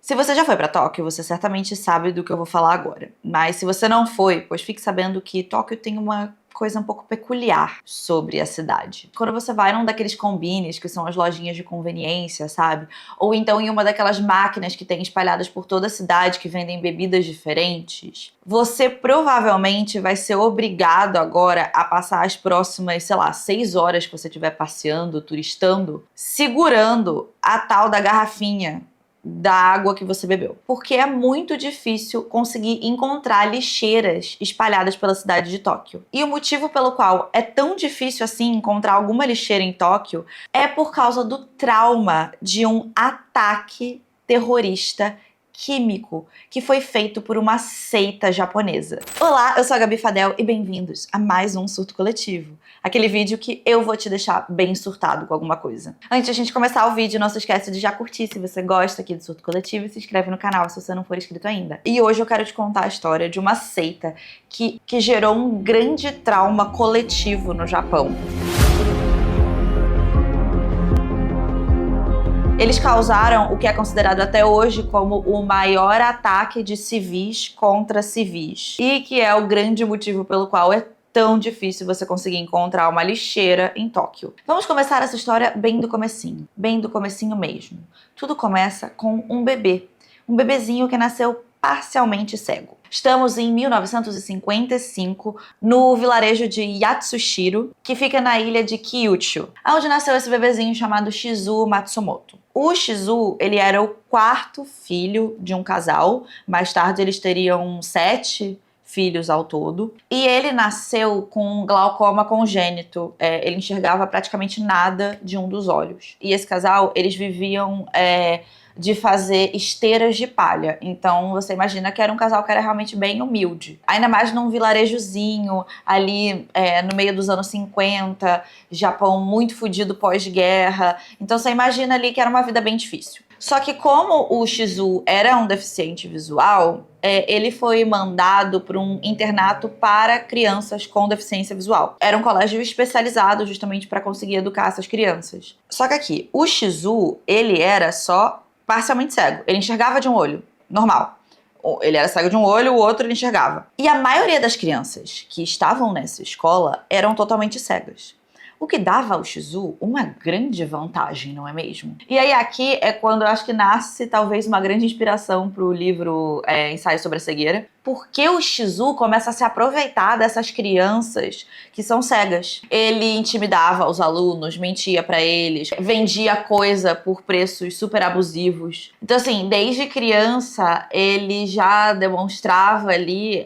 Se você já foi para Tóquio, você certamente sabe do que eu vou falar agora. Mas se você não foi, pois fique sabendo que Tóquio tem uma coisa um pouco peculiar sobre a cidade. Quando você vai num daqueles combines, que são as lojinhas de conveniência, sabe? Ou então em uma daquelas máquinas que tem espalhadas por toda a cidade que vendem bebidas diferentes, você provavelmente vai ser obrigado agora a passar as próximas, sei lá, 6 horas que você estiver passeando, turistando, segurando a tal da garrafinha da água que você bebeu. Porque é muito difícil conseguir encontrar lixeiras espalhadas pela cidade de Tóquio. E o motivo pelo qual é tão difícil assim encontrar alguma lixeira em Tóquio é por causa do trauma de um ataque terrorista químico que foi feito por uma seita japonesa. Olá, eu sou a Gabi Fadel e bem-vindos a mais um Surto Coletivo. Aquele vídeo que eu vou te deixar bem surtado com alguma coisa. Antes de a gente começar o vídeo, não se esquece de já curtir se você gosta aqui do Surto Coletivo e se inscreve no canal se você não for inscrito ainda. E hoje eu quero te contar a história de uma seita que gerou um grande trauma coletivo no Japão. Eles causaram o que é considerado até hoje como o maior ataque de civis contra civis. E que é o grande motivo pelo qual é tão difícil você conseguir encontrar uma lixeira em Tóquio. Vamos começar essa história bem do comecinho mesmo. Tudo começa com um bebê. Um bebezinho que nasceu parcialmente cego. Estamos em 1955, no vilarejo de Yatsushiro, que fica na ilha de Kyushu, onde nasceu esse bebezinho chamado Shizu Matsumoto. O Shizu, ele era o quarto filho de um casal. Mais tarde eles teriam 7 filhos ao todo. E ele nasceu com glaucoma congênito. Ele enxergava praticamente nada de um dos olhos. E esse casal, eles viviam de fazer esteiras de palha. Então você imagina que era um casal que era realmente bem humilde. Ainda mais num vilarejozinho, ali no meio dos anos 50, Japão muito fodido pós-guerra. Então você imagina ali que era uma vida bem difícil. Só que como o Shizu era um deficiente visual, ele foi mandado para um internato para crianças com deficiência visual. Era um colégio especializado justamente para conseguir educar essas crianças. Só que aqui, o Shizu, ele era só parcialmente cego. Ele enxergava de um olho, normal. Ele era cego de um olho, o outro ele enxergava. E a maioria das crianças que estavam nessa escola eram totalmente cegas. O que dava ao Shizu uma grande vantagem, não é mesmo? E aí aqui é quando eu acho que nasce talvez uma grande inspiração para o livro Ensaio sobre a Cegueira, porque o Shizu começa a se aproveitar dessas crianças que são cegas. Ele intimidava os alunos, mentia para eles, vendia coisa por preços super abusivos. Então assim, desde criança ele já demonstrava ali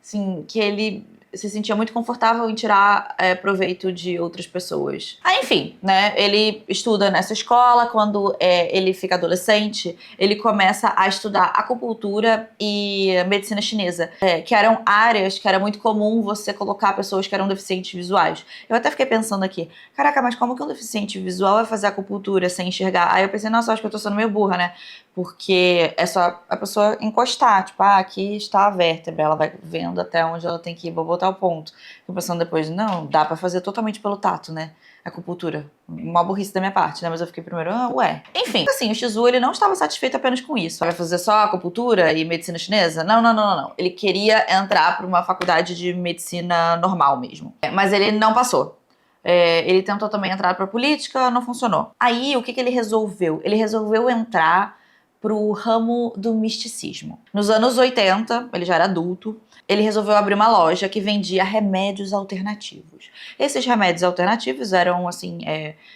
assim, que ele se sentia muito confortável em tirar proveito de outras pessoas. Enfim, né, ele estuda nessa escola. Quando ele fica adolescente, ele começa a estudar acupuntura e medicina chinesa, que eram áreas que era muito comum você colocar pessoas que eram deficientes visuais. Eu até fiquei pensando aqui, caraca, mas como que um deficiente visual vai fazer acupuntura sem enxergar? Aí eu pensei, nossa, acho que eu tô sendo meio burra, né? Porque é só a pessoa encostar, tipo, aqui está a vértebra, ela vai vendo até onde ela tem que ir, vou botar o ponto. Fico pensando depois, não, dá pra fazer totalmente pelo tato, né? Acupuntura. Uma burrice da minha parte, né? Mas eu fiquei primeiro, ué. Enfim, assim, o Shizu, ele não estava satisfeito apenas com isso. Vai fazer só acupuntura e medicina chinesa? Não. Ele queria entrar pra uma faculdade de medicina normal mesmo. Mas ele não passou. Ele tentou também entrar pra política, não funcionou. Aí, o que ele resolveu? Ele resolveu entrar pro ramo do misticismo. Nos anos 80, ele já era adulto, ele resolveu abrir uma loja que vendia remédios alternativos. Esses remédios alternativos eram, assim,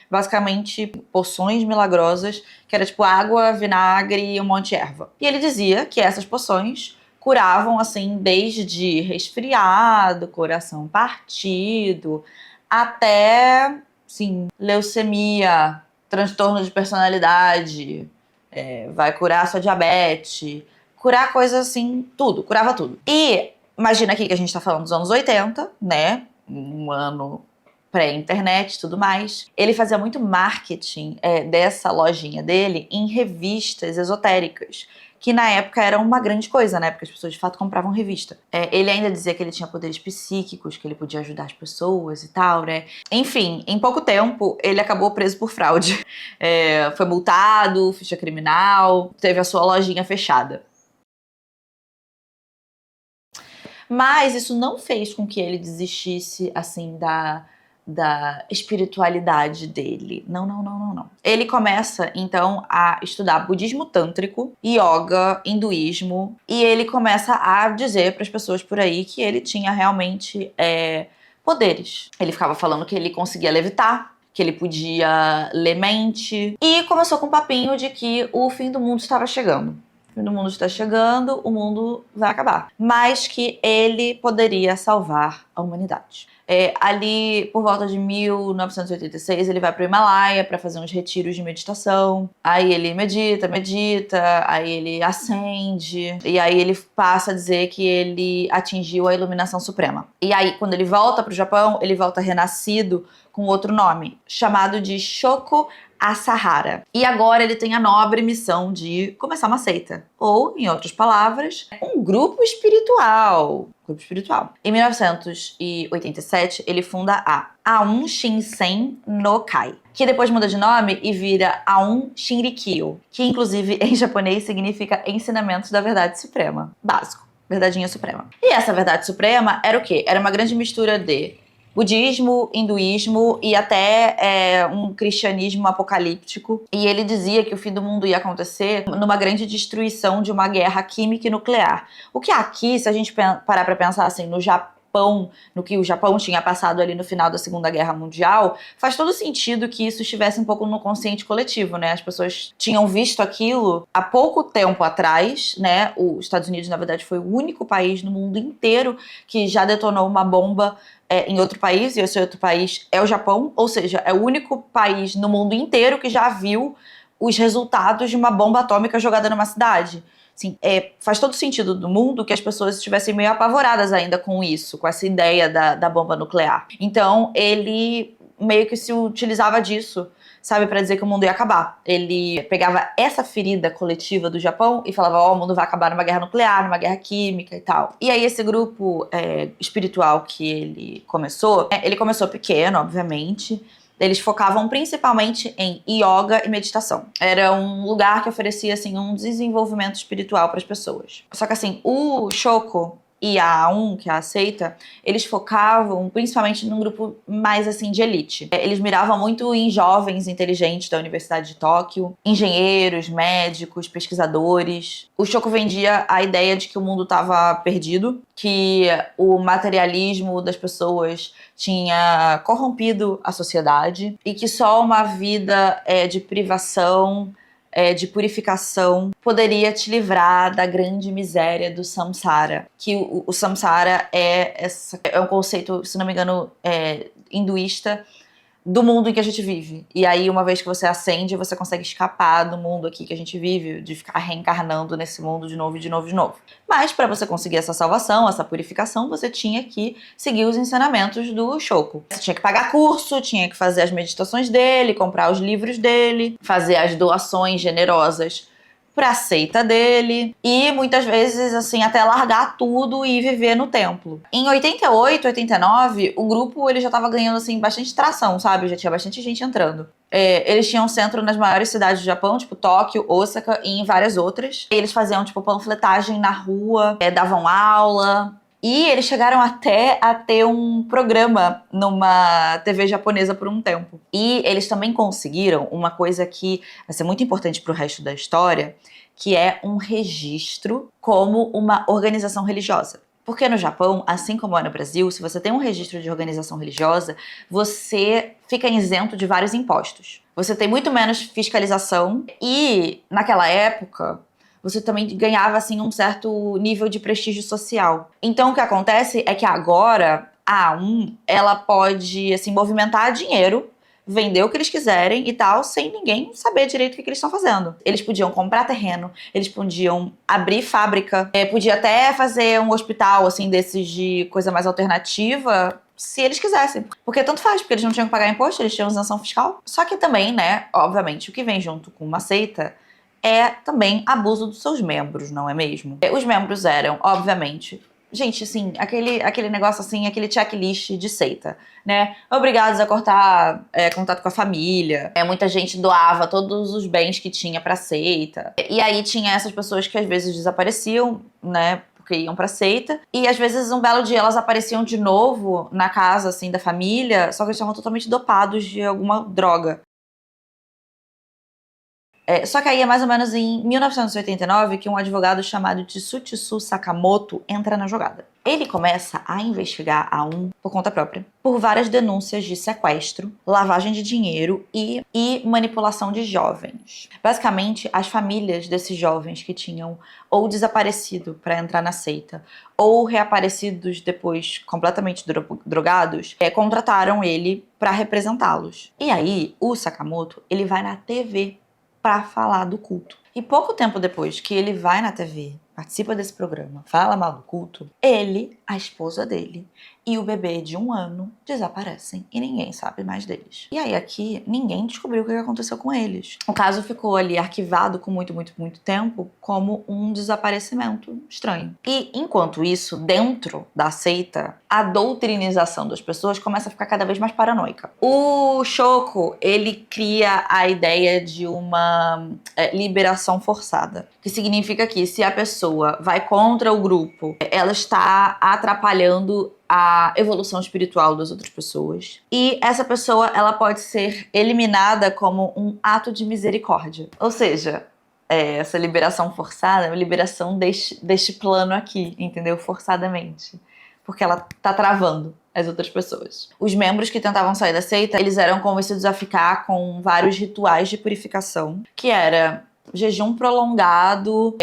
basicamente poções milagrosas, que era tipo água, vinagre e um monte de erva. E ele dizia que essas poções curavam, assim, desde resfriado, coração partido, até, sim, leucemia, transtorno de personalidade, vai curar sua diabetes, curar coisas assim, tudo, curava tudo. E imagina aqui que a gente tá falando dos anos 80, né? Um ano pré-internet e tudo mais, ele fazia muito marketing dessa lojinha dele em revistas esotéricas, que na época era uma grande coisa, né? Porque as pessoas de fato compravam revista. Ele ainda dizia que ele tinha poderes psíquicos, que ele podia ajudar as pessoas e tal, né? Enfim, em pouco tempo ele acabou preso por fraude. Foi multado, ficha criminal, teve a sua lojinha fechada. Mas isso não fez com que ele desistisse, assim, da espiritualidade dele. Não. Ele começa, então, a estudar budismo tântrico, yoga, hinduísmo, e ele começa a dizer para as pessoas por aí que ele tinha realmente poderes. Ele ficava falando que ele conseguia levitar, que ele podia ler mente, e começou com um papinho de que o fim do mundo estava chegando. O fim do mundo está chegando, o mundo vai acabar. Mas que ele poderia salvar a humanidade. Ali, por volta de 1986, ele vai para o Himalaia para fazer uns retiros de meditação. Aí ele medita, aí ele acende. E aí ele passa a dizer que ele atingiu a iluminação suprema. E aí, quando ele volta para o Japão, ele volta renascido com outro nome, chamado de Shoko Asahara. E agora ele tem a nobre missão de começar uma seita. Ou, em outras palavras, um grupo espiritual. Em 1987, ele funda a Aum Shinsen no Kai, que depois muda de nome e vira Aum Shinrikyo, que inclusive em japonês significa ensinamentos da verdade suprema. Básico, verdadeinha suprema. E essa verdade suprema era o quê? Era uma grande mistura de budismo, hinduísmo e até um cristianismo apocalíptico. E ele dizia que o fim do mundo ia acontecer numa grande destruição de uma guerra química e nuclear. O que aqui, se a gente parar pra pensar assim, no Japão, no que o Japão tinha passado ali no final da Segunda Guerra Mundial, faz todo sentido que isso estivesse um pouco no consciente coletivo, né? As pessoas tinham visto aquilo há pouco tempo atrás, né? Os Estados Unidos, na verdade, foi o único país no mundo inteiro que já detonou uma bomba em outro país, e esse outro país é o Japão, ou seja, é o único país no mundo inteiro que já viu os resultados de uma bomba atômica jogada numa cidade. Assim, faz todo sentido do mundo que as pessoas estivessem meio apavoradas ainda com isso, com essa ideia da bomba nuclear. Então, ele meio que se utilizava disso, sabe, pra dizer que o mundo ia acabar. Ele pegava essa ferida coletiva do Japão e falava, o mundo vai acabar numa guerra nuclear, numa guerra química e tal. E aí esse grupo espiritual que ele começou pequeno, obviamente. Eles focavam principalmente em yoga e meditação. Era um lugar que oferecia, assim, um desenvolvimento espiritual para as pessoas. Só que, assim, o Shoko e a Aum, que é a seita, eles focavam principalmente num grupo mais, assim, de elite. Eles miravam muito em jovens inteligentes da Universidade de Tóquio, engenheiros, médicos, pesquisadores. O Shoko vendia a ideia de que o mundo estava perdido, que o materialismo das pessoas tinha corrompido a sociedade e que só uma vida de privação, de purificação, poderia te livrar da grande miséria do samsara. Que o samsara é um conceito, se não me engano, hinduísta, do mundo em que a gente vive. E aí, uma vez que você acende, você consegue escapar do mundo aqui que a gente vive, de ficar reencarnando nesse mundo de novo. Mas, para você conseguir essa salvação, essa purificação, você tinha que seguir os ensinamentos do Shoko. Você tinha que pagar curso, tinha que fazer as meditações dele, comprar os livros dele, fazer as doações generosas pra seita dele e muitas vezes, assim, até largar tudo e viver no templo. Em 88, 89, o grupo ele já tava ganhando, assim, bastante tração, sabe? Já tinha bastante gente entrando. Eles tinham centro nas maiores cidades do Japão, tipo Tóquio, Osaka e em várias outras. Eles faziam, tipo, panfletagem na rua, davam aula. E eles chegaram até a ter um programa numa TV japonesa por um tempo. E eles também conseguiram uma coisa que vai ser muito importante para o resto da história, que é um registro como uma organização religiosa. Porque no Japão, assim como é no Brasil, se você tem um registro de organização religiosa, você fica isento de vários impostos. Você tem muito menos fiscalização e, naquela época, você também ganhava, assim, um certo nível de prestígio social. Então, o que acontece é que agora, a Aum, ela pode, assim, movimentar dinheiro, vender o que eles quiserem e tal, sem ninguém saber direito o que eles estão fazendo. Eles podiam comprar terreno, eles podiam abrir fábrica, podia até fazer um hospital, assim, desses de coisa mais alternativa, se eles quisessem. Porque tanto faz, porque eles não tinham que pagar imposto, eles tinham isenção fiscal. Só que também, né, obviamente, o que vem junto com uma seita é também abuso dos seus membros, não é mesmo? Os membros eram, obviamente, gente, assim, aquele negócio assim, aquele checklist de seita, né? Obrigados a cortar contato com a família. Muita gente doava todos os bens que tinha pra seita. E aí tinha essas pessoas que às vezes desapareciam, né? Porque iam pra seita. E às vezes um belo dia elas apareciam de novo na casa, assim, da família, só que eles estavam totalmente dopados de alguma droga. Só que aí é mais ou menos em 1989 que um advogado chamado Tsutsu Sakamoto entra na jogada. Ele começa a investigar a por conta própria, por várias denúncias de sequestro, lavagem de dinheiro e manipulação de jovens. Basicamente, as famílias desses jovens que tinham ou desaparecido para entrar na seita, ou reaparecidos depois completamente drogados, contrataram ele para representá-los. E aí, o Sakamoto, ele vai na TV para falar do culto. E pouco tempo depois que ele vai na TV, participa desse programa, fala mal do culto, ele, a esposa dele e o bebê de 1 ano desaparecem e ninguém sabe mais deles. E aí aqui, ninguém descobriu o que aconteceu com eles. O caso ficou ali arquivado com muito tempo como um desaparecimento estranho. E enquanto isso, dentro da seita, a doutrinização das pessoas começa a ficar cada vez mais paranoica. O Shoko, ele cria a ideia de uma liberação forçada, que significa que se a pessoa vai contra o grupo, ela está atrapalhando a evolução espiritual das outras pessoas. E essa pessoa, ela pode ser eliminada como um ato de misericórdia. Ou seja, essa liberação forçada é uma liberação deste plano aqui, entendeu? Forçadamente. Porque ela tá travando as outras pessoas. Os membros que tentavam sair da seita, eles eram convencidos a ficar com vários rituais de purificação, que era jejum prolongado,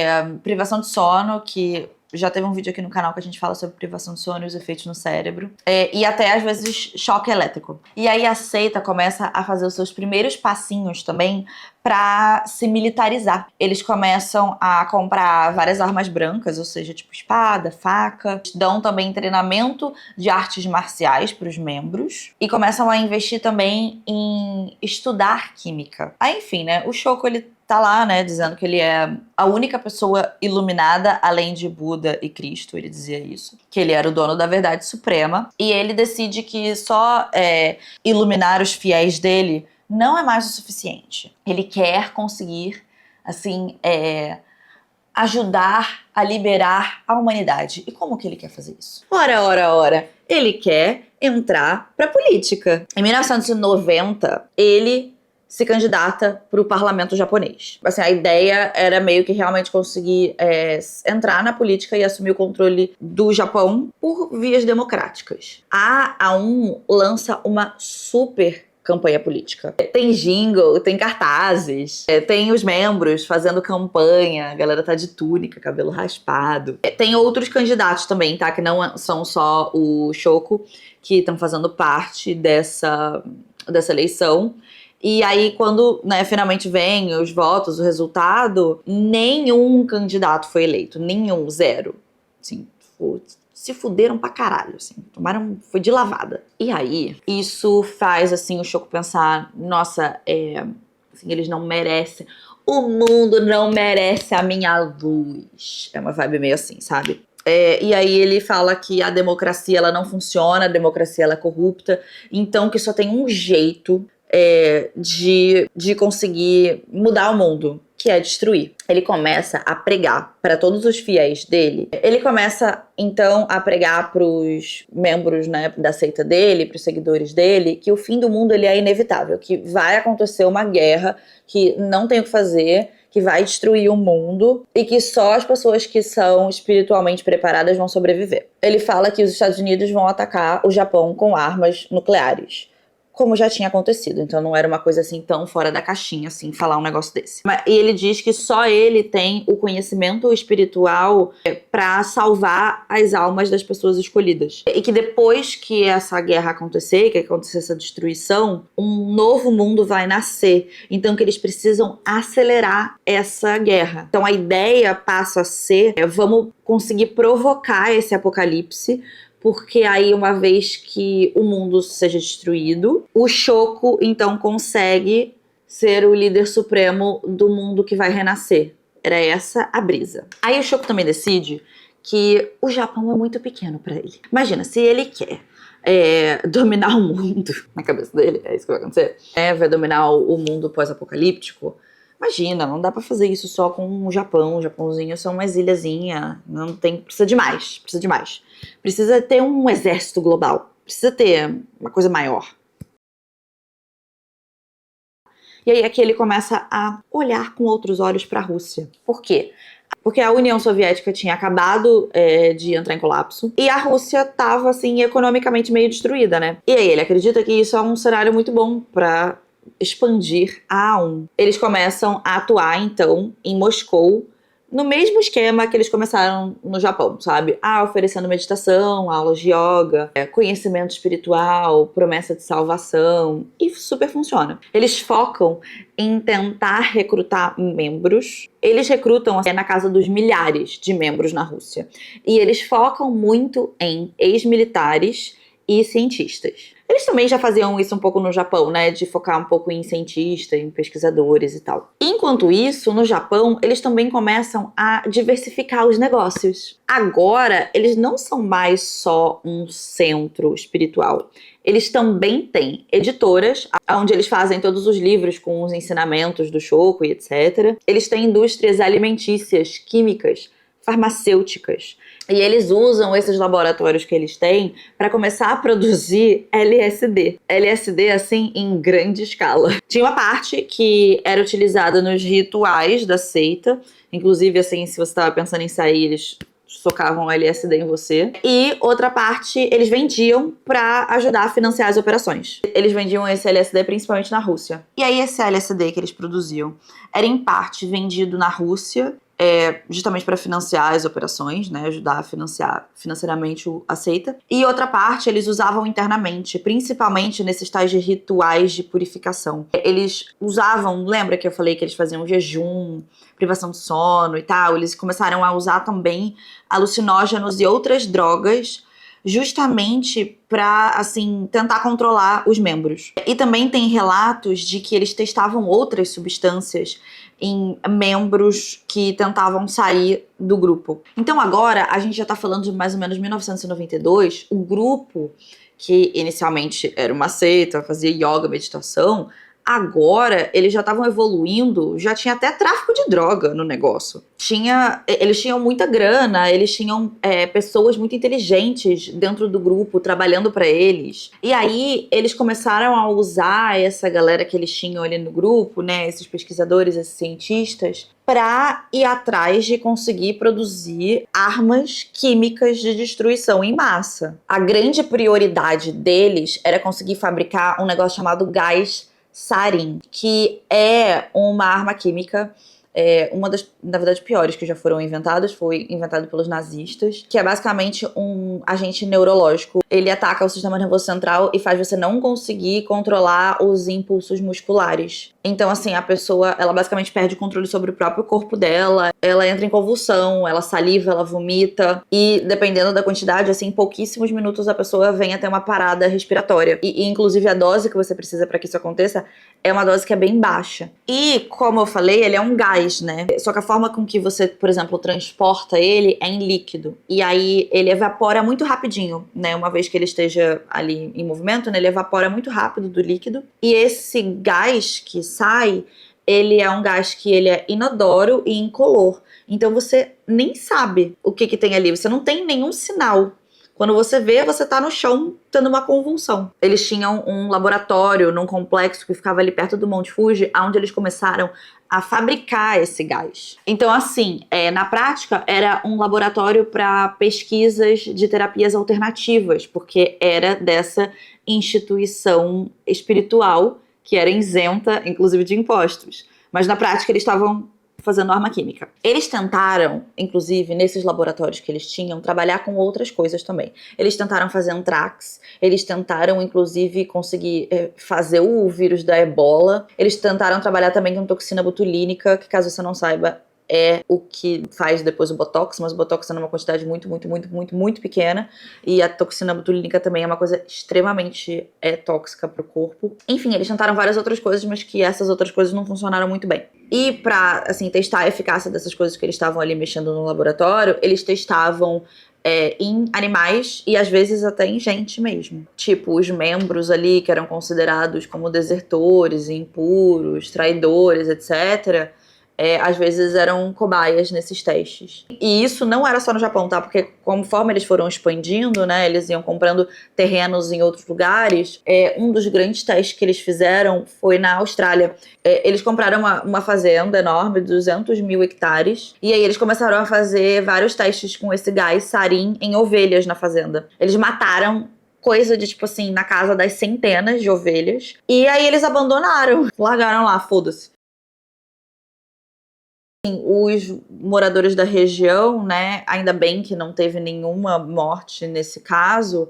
privação de sono, que já teve um vídeo aqui no canal que a gente fala sobre privação de sono e os efeitos no cérebro. E até, às vezes, choque elétrico. E aí a seita começa a fazer os seus primeiros passinhos também pra se militarizar. Eles começam a comprar várias armas brancas, ou seja, tipo espada, faca. Dão também treinamento de artes marciais pros membros. E começam a investir também em estudar química. Aí, enfim, né? O Shoko, ele tá lá, né, dizendo que ele é a única pessoa iluminada além de Buda e Cristo, ele dizia isso. Que ele era o dono da verdade suprema. E ele decide que só iluminar os fiéis dele não é mais o suficiente. Ele quer conseguir, assim, ajudar a liberar a humanidade. E como que ele quer fazer isso? Ora. Ele quer entrar pra política. Em 1990, ele se candidata para o parlamento japonês. Assim, a ideia era meio que realmente conseguir entrar na política e assumir o controle do Japão por vias democráticas. A A1 lança uma super campanha política. Tem jingle, tem cartazes, tem os membros fazendo campanha, a galera tá de túnica, cabelo raspado. Tem outros candidatos também, tá? Que não são só o Shoko, que estão fazendo parte dessa eleição. E aí, quando, né, finalmente vem os votos, o resultado, nenhum candidato foi eleito. Nenhum, zero. Assim, se fuderam pra caralho, assim. Foi de lavada. E aí, isso faz, assim, o Shoko pensar, nossa, assim, eles não merecem. O mundo não merece a minha luz. É uma vibe meio assim, sabe? E aí ele fala que a democracia, ela não funciona, a democracia, ela é corrupta. Então, que só tem um jeito de conseguir mudar o mundo, que é destruir. Ele começa a pregar para todos os fiéis dele. Ele começa, então, a pregar pros membros, né, da seita dele, pros seguidores dele, que o fim do mundo ele é inevitável, que vai acontecer uma guerra, que não tem o que fazer, que vai destruir o mundo e que só as pessoas que são espiritualmente preparadas vão sobreviver. Ele fala que os Estados Unidos vão atacar o Japão com armas nucleares, como já tinha acontecido. Então não era uma coisa assim tão fora da caixinha, assim, falar um negócio desse. E ele diz que só ele tem o conhecimento espiritual pra salvar as almas das pessoas escolhidas. E que depois que essa guerra acontecer, que acontecer essa destruição, um novo mundo vai nascer. Então que eles precisam acelerar essa guerra. Então a ideia passa a ser, vamos conseguir provocar esse apocalipse porque aí uma vez que o mundo seja destruído, o Shoko então consegue ser o líder supremo do mundo que vai renascer. Era essa a brisa. Aí o Shoko também decide que o Japão é muito pequeno pra ele. Imagina, se ele quer dominar o mundo, na cabeça dele, é isso que vai acontecer, vai dominar o mundo pós-apocalíptico. Imagina, não dá pra fazer isso só com o Japão. O Japãozinho são umas ilhazinhas, não tem, precisa de mais. Precisa ter um exército global, precisa ter uma coisa maior. E aí aqui ele começa a olhar com outros olhos pra Rússia. Por quê? Porque a União Soviética tinha acabado de entrar em colapso e a Rússia estava, assim, economicamente meio destruída, né? E aí ele acredita que isso é um cenário muito bom para expandir a A1. Eles começam a atuar, então, em Moscou, no mesmo esquema que eles começaram no Japão, sabe? Oferecendo meditação, aulas de yoga, conhecimento espiritual, promessa de salvação, e super funciona. Eles focam em tentar recrutar membros. Eles recrutam na casa dos milhares de membros na Rússia. E eles focam muito em ex-militares e cientistas. Eles também já faziam isso um pouco no Japão, né? De focar um pouco em cientistas, em pesquisadores e tal. Enquanto isso, no Japão, eles também começam a diversificar os negócios. Agora, eles não são mais só um centro espiritual. Eles também têm editoras, onde eles fazem todos os livros com os ensinamentos do Shoko e etc. Eles têm indústrias alimentícias, químicas, farmacêuticas. E eles usam esses laboratórios que eles têm para começar a produzir LSD. LSD, assim, em grande escala. Tinha uma parte que era utilizada nos rituais da seita. Inclusive, assim, se você estava pensando em sair, eles socavam LSD em você. E outra parte eles vendiam para ajudar a financiar as operações. Eles vendiam esse LSD principalmente na Rússia. E aí esse LSD que eles produziam era em parte vendido na Rússia, justamente para financiar as operações, né, ajudar a financiar financeiramente a seita. E outra parte eles usavam internamente, principalmente nesses tais de rituais de purificação. Eles usavam, lembra que eu falei que eles faziam jejum, privação de sono e tal? Eles começaram a usar também alucinógenos e outras drogas justamente para, assim, tentar controlar os membros. E também tem relatos de que eles testavam outras substâncias em membros que tentavam sair do grupo. Então agora, a gente já tá falando de mais ou menos 1992, o grupo, que inicialmente era uma seita, fazia yoga, meditação, agora eles já estavam evoluindo, já tinha até tráfico de droga no negócio. Eles tinham muita grana, eles tinham pessoas muito inteligentes dentro do grupo, trabalhando para eles. E aí eles começaram a usar essa galera que eles tinham ali no grupo, né, esses pesquisadores, esses cientistas, para ir atrás de conseguir produzir armas químicas de destruição em massa. A grande prioridade deles era conseguir fabricar um negócio chamado gás sarin, que é uma arma química, uma das, na verdade, piores que já foram inventadas, foi inventado pelos nazistas, que é basicamente um agente neurológico. Ele ataca o sistema nervoso central e faz você não conseguir controlar os impulsos musculares. Então, assim, a pessoa, ela basicamente perde o controle sobre o próprio corpo dela, ela entra em convulsão, ela saliva, ela vomita, e dependendo da quantidade, assim, em pouquíssimos minutos a pessoa vem a ter uma parada respiratória. E inclusive, a dose que você precisa para que isso aconteça é uma dose que é bem baixa. E, como eu falei, ele é um gás, né? Só que a forma com que você, por exemplo, transporta ele é em líquido. E aí ele evapora muito rapidinho, né? Uma vez que ele esteja ali em movimento, né? Ele evapora muito rápido do líquido. E esse gás que sai, ele é um gás que ele é inodoro e incolor. Então você nem sabe o que tem ali. Você não tem nenhum sinal. Quando você vê, você tá no chão tendo uma convulsão. Eles tinham um laboratório num complexo que ficava ali perto do Monte Fuji, onde eles começaram a fabricar esse gás. Então, assim, na prática, era um laboratório para pesquisas de terapias alternativas, porque era dessa instituição espiritual que era isenta, inclusive, de impostos. Mas, na prática, eles estavam fazendo arma química. Eles tentaram, inclusive, nesses laboratórios que eles tinham, trabalhar com outras coisas também. Eles tentaram fazer antrax, eles tentaram, inclusive, conseguir fazer o vírus da ebola, eles tentaram trabalhar também com toxina botulínica, que, caso você não saiba, é o que faz depois o Botox, mas o Botox é numa quantidade muito pequena, e a toxina botulínica também é uma coisa extremamente tóxica pro corpo. Enfim, eles tentaram várias outras coisas, mas que essas outras coisas não funcionaram muito bem. E pra, assim, testar a eficácia dessas coisas que eles estavam ali mexendo no laboratório, eles testavam em animais e às vezes até em gente mesmo. Tipo, os membros ali que eram considerados como desertores, impuros, traidores, etc., às vezes eram cobaias nesses testes. E isso não era só no Japão, tá? Porque conforme eles foram expandindo, né, eles iam comprando terrenos em outros lugares, um dos grandes testes que eles fizeram foi na Austrália. Eles compraram uma fazenda enorme, 200 mil hectares, e aí eles começaram a fazer vários testes com esse gás sarin em ovelhas na fazenda. Eles mataram coisa de, tipo assim, na casa das centenas de ovelhas, e aí eles abandonaram, largaram lá, foda-se. Os moradores da região, né, ainda bem que não teve nenhuma morte nesse caso,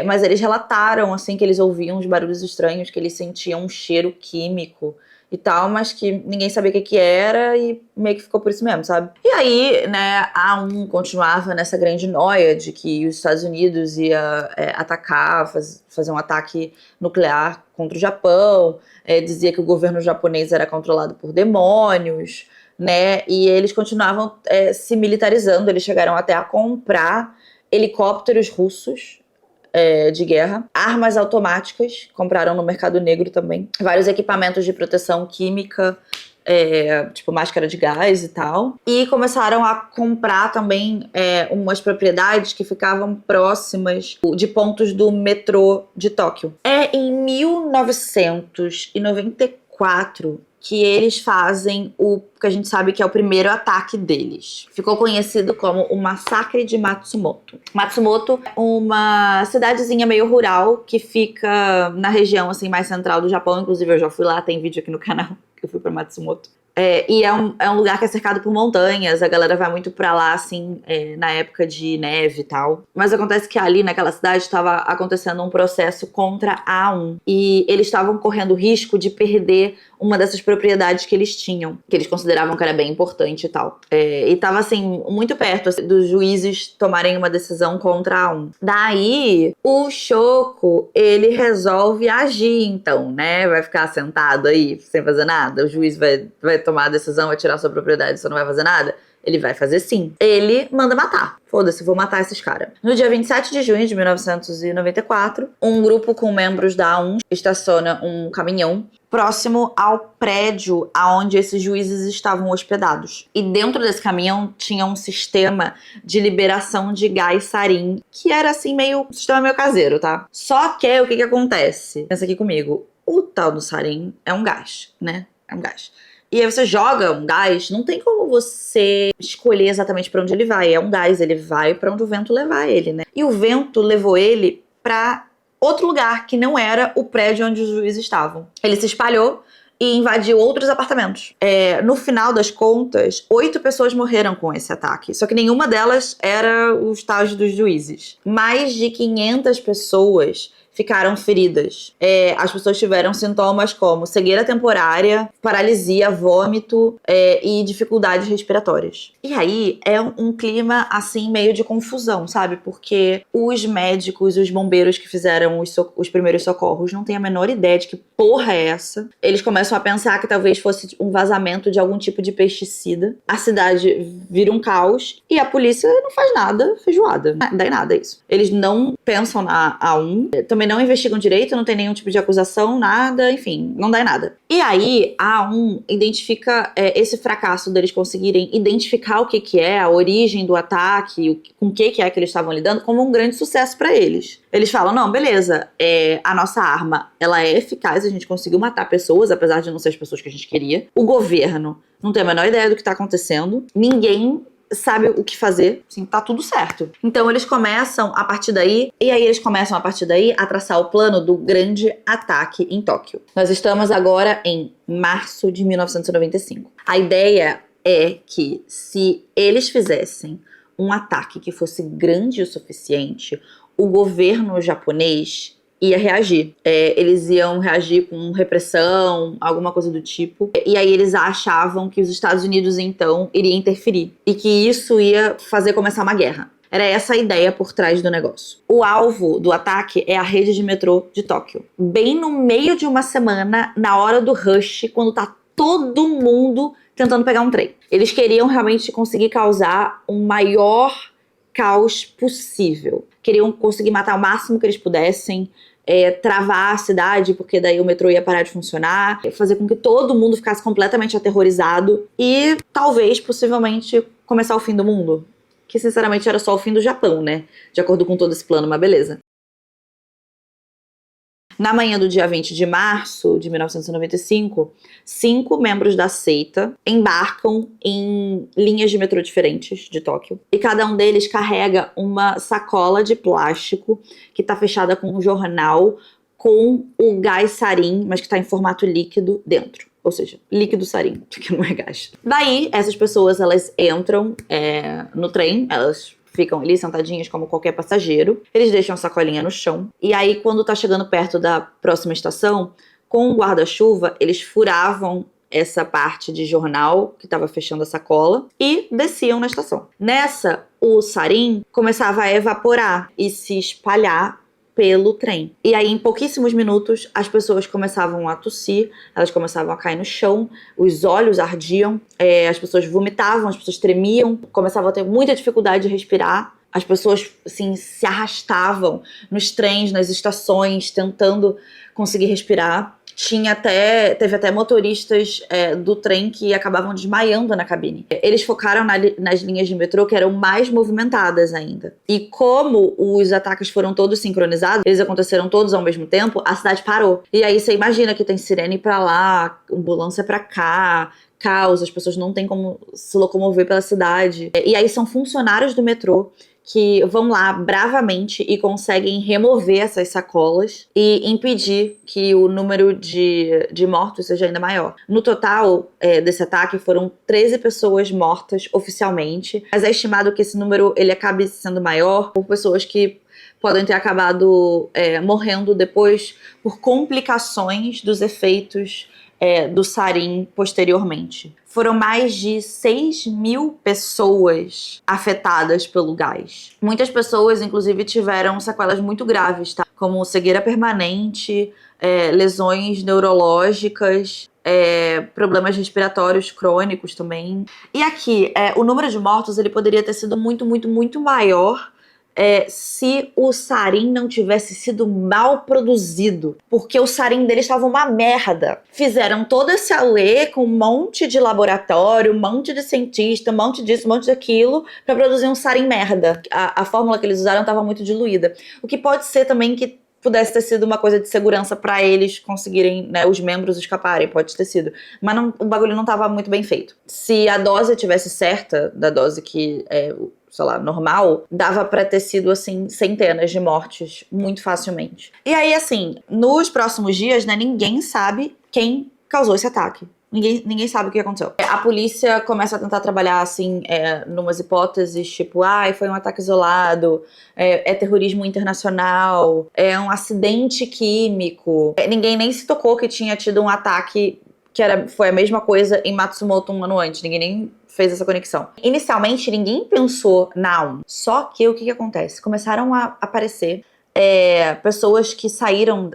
mas eles relataram, assim, que eles ouviam uns barulhos estranhos, que eles sentiam um cheiro químico e tal, mas que ninguém sabia o que era e meio que ficou por isso mesmo, sabe? E aí, né, a ONU continuava nessa grande noia de que os Estados Unidos ia atacar, fazer um ataque nuclear contra o Japão, dizia que o governo japonês era controlado por demônios, né, e eles continuavam se militarizando, eles chegaram até a comprar helicópteros russos de guerra, armas automáticas, compraram no mercado negro também, vários equipamentos de proteção química, tipo máscara de gás e tal, e começaram a comprar também umas propriedades que ficavam próximas de pontos do metrô de Tóquio. Em 1994 que eles fazem o que a gente sabe que é o primeiro ataque deles. Ficou conhecido como o Massacre de Matsumoto. Matsumoto é uma cidadezinha meio rural que fica na região assim mais central do Japão. Inclusive eu já fui lá, tem vídeo aqui no canal que eu fui pra Matsumoto. E é um lugar que é cercado por montanhas, a galera vai muito pra lá, assim, na época de neve e tal. Mas acontece que ali naquela cidade estava acontecendo um processo contra a A1. E eles estavam correndo o risco de perder uma dessas propriedades que eles tinham, que eles consideravam que era bem importante e tal. E tava, assim, muito perto assim, dos juízes tomarem uma decisão contra a A1. Daí, o Shoko, ele resolve agir, então, né? Vai ficar sentado aí, sem fazer nada. O juiz vai tomar a decisão, vai tirar sua propriedade, você não vai fazer nada? Ele vai fazer sim. Ele manda matar. Foda-se, vou matar esses caras. No dia 27 de junho de 1994, um grupo com membros da A1 estaciona um caminhão próximo ao prédio aonde esses juízes estavam hospedados. E dentro desse caminhão tinha um sistema de liberação de gás sarin, que era assim um sistema meio caseiro, tá? Só que o que acontece? Pensa aqui comigo. O tal do sarin é um gás, né? É um gás. E aí você joga um gás, não tem como você escolher exatamente pra onde ele vai. É um gás, ele vai pra onde o vento levar ele, né? E o vento levou ele pra outro lugar, que não era o prédio onde os juízes estavam. Ele se espalhou e invadiu outros apartamentos. No final das contas, 8 pessoas morreram com esse ataque. Só que nenhuma delas era o estágio dos juízes. Mais de 500 pessoas ficaram feridas. As pessoas tiveram sintomas como cegueira temporária, paralisia, vômito e dificuldades respiratórias. E aí é um clima assim meio de confusão, sabe? Porque os médicos, os bombeiros que fizeram os primeiros socorros não têm a menor ideia de que porra é essa. Eles começam a pensar que talvez fosse um vazamento de algum tipo de pesticida. A cidade vira um caos e a polícia não faz nada, feijoada. Não dá em nada isso. Eles não pensam na A1, também não investigam direito, não tem nenhum tipo de acusação, nada, enfim, não dá em nada. E aí, a A1 identifica esse fracasso deles conseguirem identificar o que é, a origem do ataque, com o que é que eles estavam lidando, como um grande sucesso pra eles. Eles falam, não, beleza, a nossa arma, ela é eficaz, a gente conseguiu matar pessoas, apesar de não ser as pessoas que a gente queria. O governo não tem a menor ideia do que tá acontecendo, ninguém sabe o que fazer, assim, tá tudo certo. Então eles começam a partir daí, a traçar o plano do grande ataque em Tóquio. Nós estamos agora em março de 1995. A ideia é que se eles fizessem um ataque que fosse grande o suficiente, o governo japonês ia reagir. Eles iam reagir com repressão, alguma coisa do tipo. E aí eles achavam que os Estados Unidos, então, iria interferir. E que isso ia fazer começar uma guerra. Era essa a ideia por trás do negócio. O alvo do ataque é a rede de metrô de Tóquio. Bem no meio de uma semana, na hora do rush, quando tá todo mundo tentando pegar um trem. Eles queriam realmente conseguir causar um maior caos possível. Queriam conseguir matar o máximo que eles pudessem, travar a cidade, porque daí o metrô ia parar de funcionar, fazer com que todo mundo ficasse completamente aterrorizado e talvez, possivelmente, começar o fim do mundo. Que sinceramente era só o fim do Japão, né? De acordo com todo esse plano, mas beleza. Na manhã do dia 20 de março de 1995, 5 membros da seita embarcam em linhas de metrô diferentes de Tóquio. E cada um deles carrega uma sacola de plástico que está fechada com um jornal com o gás sarin, mas que está em formato líquido dentro. Ou seja, líquido sarin, que não é gás. Daí, essas pessoas, elas entram no trem, elas ficam ali sentadinhas como qualquer passageiro. Eles deixam a sacolinha no chão. E aí, quando tá chegando perto da próxima estação, com o guarda-chuva, eles furavam essa parte de jornal que estava fechando a sacola e desciam na estação. Nessa, o sarin começava a evaporar e se espalhar pelo trem. E aí, em pouquíssimos minutos, as pessoas começavam a tossir, elas começavam a cair no chão, os olhos ardiam, as pessoas vomitavam, as pessoas tremiam, começavam a ter muita dificuldade de respirar. As pessoas, assim, se arrastavam nos trens, nas estações, tentando conseguir respirar. Teve até motoristas do trem que acabavam desmaiando na cabine. Eles focaram nas linhas de metrô que eram mais movimentadas ainda. E como os ataques foram todos sincronizados, eles aconteceram todos ao mesmo tempo, a cidade parou. E aí você imagina que tem sirene pra lá, ambulância pra cá, caos, as pessoas não têm como se locomover pela cidade. E aí são funcionários do metrô que vão lá bravamente e conseguem remover essas sacolas e impedir que o número de mortos seja ainda maior. No total desse ataque foram 13 pessoas mortas oficialmente, mas é estimado que esse número ele acabe sendo maior por pessoas que podem ter acabado morrendo depois por complicações dos efeitos do sarin posteriormente. Foram mais de 6.000 pessoas afetadas pelo gás. Muitas pessoas, inclusive, tiveram sequelas muito graves, tá? Como cegueira permanente, lesões neurológicas, problemas respiratórios crônicos também. E aqui, o número de mortos ele poderia ter sido muito, muito, muito maior se o sarin não tivesse sido mal produzido, porque o sarin deles estava uma merda. Fizeram todo esse auê com um monte de laboratório, um monte de cientista, um monte disso, um monte daquilo, para produzir um sarin merda. A fórmula que eles usaram estava muito diluída. O que pode ser também que pudesse ter sido uma coisa de segurança para eles conseguirem, né, os membros escaparem, pode ter sido. Mas o bagulho não estava muito bem feito. Se a dose tivesse certa, da dose que sei lá, normal, dava pra ter sido, assim, centenas de mortes muito facilmente. E aí, assim, nos próximos dias, né, ninguém sabe quem causou esse ataque. Ninguém sabe o que aconteceu. A polícia começa a tentar trabalhar, assim, numas hipóteses, tipo, foi um ataque isolado, terrorismo internacional, um acidente químico. Ninguém nem se tocou que tinha tido um ataque foi a mesma coisa em Matsumoto um ano antes. Ninguém nem fez essa conexão. Inicialmente, ninguém pensou na AUM. Só que o que acontece? Começaram a aparecer pessoas que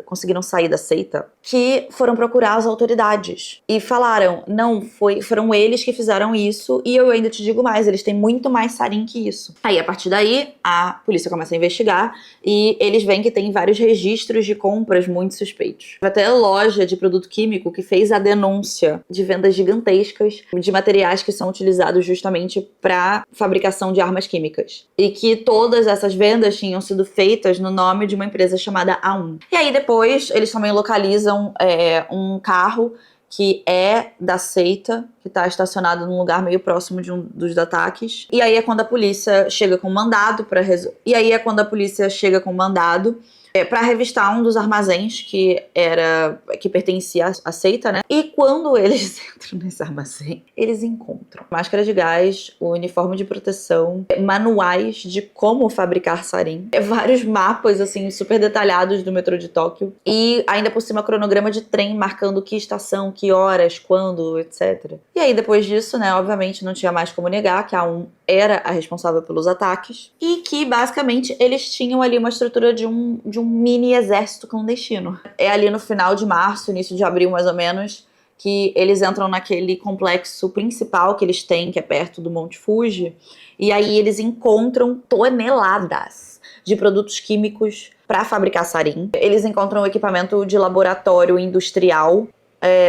conseguiram sair da seita, que foram procurar as autoridades e falaram, não, foram eles que fizeram isso, e eu ainda te digo mais, eles têm muito mais sarin que isso. Aí, a partir daí, a polícia começa a investigar e eles veem que tem vários registros de compras muito suspeitos. Até a loja de produto químico que fez a denúncia de vendas gigantescas de materiais que são utilizados justamente para fabricação de armas químicas. E que todas essas vendas tinham sido feitas no nome de uma empresa chamada AUM. E aí depois eles também localizam um carro que é da seita, que está estacionado num lugar meio próximo de um dos ataques. E aí é quando a polícia chega com mandado para revistar um dos armazéns que pertencia à seita, né? E quando eles entram nesse armazém, eles encontram máscara de gás, o uniforme de proteção, manuais de como fabricar sarin, vários mapas assim super detalhados do metrô de Tóquio e ainda por cima cronograma de trem marcando que estação, que horas, quando, etc. E aí depois disso, né, obviamente não tinha mais como negar que a A1 era a responsável pelos ataques e que basicamente eles tinham ali uma estrutura de um mini exército clandestino. É ali no final de março, início de abril mais ou menos, que eles entram naquele complexo principal que eles têm, que é perto do Monte Fuji, e aí eles encontram toneladas de produtos químicos para fabricar sarin. Eles encontram equipamento de laboratório industrial,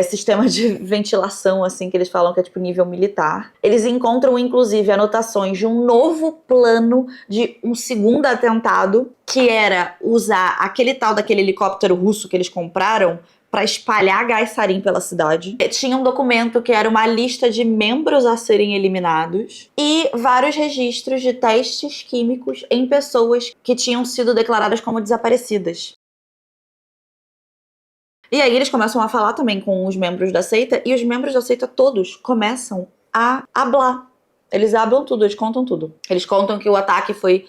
sistema de ventilação, assim, que eles falam que é tipo nível militar. Eles encontram, inclusive, anotações de um novo plano de um segundo atentado, que era usar aquele tal daquele helicóptero russo que eles compraram para espalhar gás sarin pela cidade. Tinha um documento que era uma lista de membros a serem eliminados e vários registros de testes químicos em pessoas que tinham sido declaradas como desaparecidas. E aí eles começam a falar também com os membros da seita, e os membros da seita todos começam a hablar. Eles hablam tudo, eles contam tudo. Eles contam que o ataque foi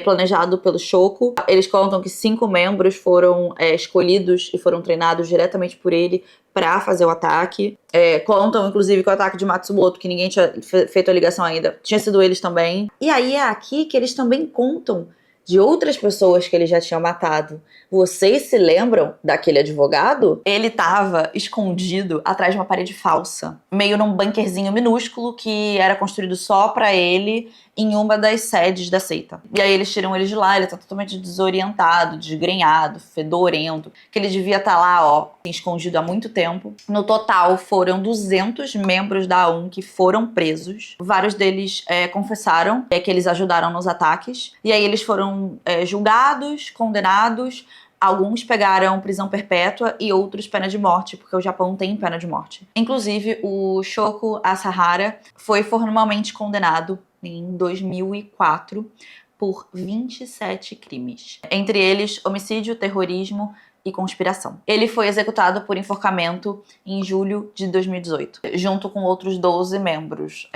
planejado pelo Shoko. Eles contam que 5 membros foram escolhidos e foram treinados diretamente por ele para fazer o ataque. Contam, inclusive, que o ataque de Matsumoto, que ninguém tinha feito a ligação ainda, tinha sido eles também. E aí é aqui que eles também contam de outras pessoas que ele já tinha matado. Vocês se lembram daquele advogado? Ele estava escondido atrás de uma parede falsa, meio num bunkerzinho minúsculo que era construído só pra ele em uma das sedes da seita. E aí eles tiram ele de lá, ele tá totalmente desorientado, desgrenhado, fedorento, que ele devia estar lá, ó, escondido há muito tempo. No total, foram 200 membros da A1 que foram presos. Vários deles confessaram que eles ajudaram nos ataques. E aí eles foram julgados, condenados. Alguns pegaram prisão perpétua e outros pena de morte, porque o Japão tem pena de morte. Inclusive, o Shoko Asahara foi formalmente condenado em 2004 por 27 crimes. Entre eles, homicídio, terrorismo e conspiração. Ele foi executado por enforcamento em julho de 2018, junto com outros 12 membros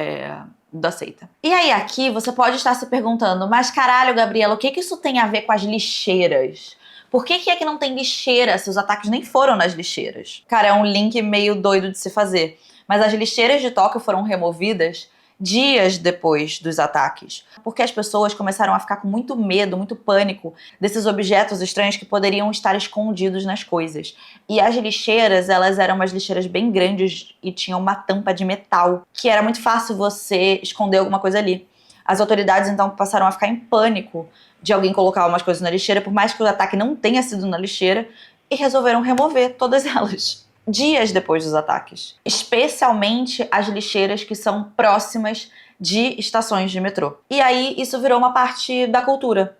da seita. E aí aqui você pode estar se perguntando, mas caralho, Gabriela, o que isso tem a ver com as lixeiras? Por que é que não tem lixeira se os ataques nem foram nas lixeiras? Cara, é um link meio doido de se fazer. Mas as lixeiras de Tóquio foram removidas dias depois dos ataques, porque as pessoas começaram a ficar com muito medo, muito pânico desses objetos estranhos que poderiam estar escondidos nas coisas. E as lixeiras, elas eram umas lixeiras bem grandes e tinham uma tampa de metal, que era muito fácil você esconder alguma coisa ali. As autoridades então passaram a ficar em pânico de alguém colocar umas coisas na lixeira, por mais que o ataque não tenha sido na lixeira, e resolveram remover todas elas dias depois dos ataques. Especialmente as lixeiras que são próximas de estações de metrô. E aí isso virou uma parte da cultura.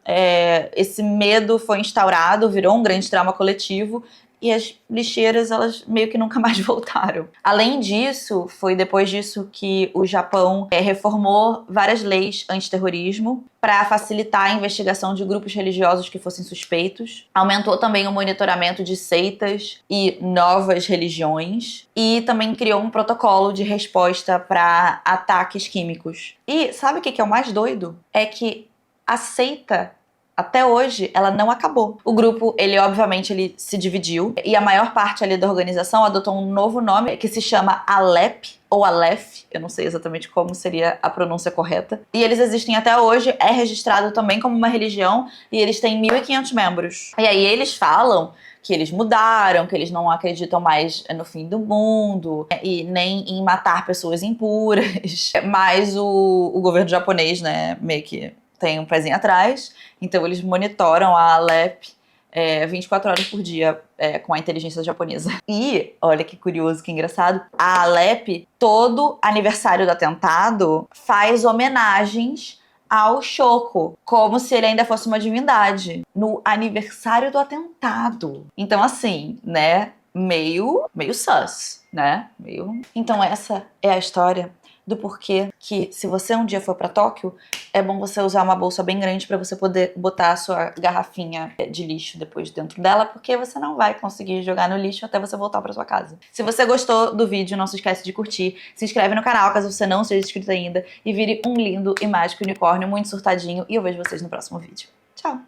Esse medo foi instaurado, virou um grande trauma coletivo, e as lixeiras, elas meio que nunca mais voltaram. Além disso, foi depois disso que o Japão reformou várias leis antiterrorismo para facilitar a investigação de grupos religiosos que fossem suspeitos. Aumentou também o monitoramento de seitas e novas religiões. E também criou um protocolo de resposta para ataques químicos. E sabe o que é o mais doido? É que a seita, até hoje, ela não acabou. O grupo, ele se dividiu e a maior parte ali da organização adotou um novo nome que se chama Alep ou Aleph, eu não sei exatamente como seria a pronúncia correta. E eles existem até hoje, é registrado também como uma religião e eles têm 1.500 membros. E aí eles falam que eles mudaram, que eles não acreditam mais no fim do mundo e nem em matar pessoas impuras. Mas o governo japonês, né, meio que tem um pezinho atrás, então eles monitoram a Alep 24 horas por dia com a inteligência japonesa. E, olha que curioso, que engraçado, a Alep, todo aniversário do atentado, faz homenagens ao Shoko, como se ele ainda fosse uma divindade, no aniversário do atentado. Então, assim, né, meio sus, né? Então essa é a história do porquê que, se você um dia for pra Tóquio, é bom você usar uma bolsa bem grande pra você poder botar a sua garrafinha de lixo depois dentro dela, porque você não vai conseguir jogar no lixo até você voltar pra sua casa. Se você gostou do vídeo, não se esquece de curtir, se inscreve no canal caso você não seja inscrito ainda e vire um lindo e mágico unicórnio muito surtadinho, e eu vejo vocês no próximo vídeo. Tchau!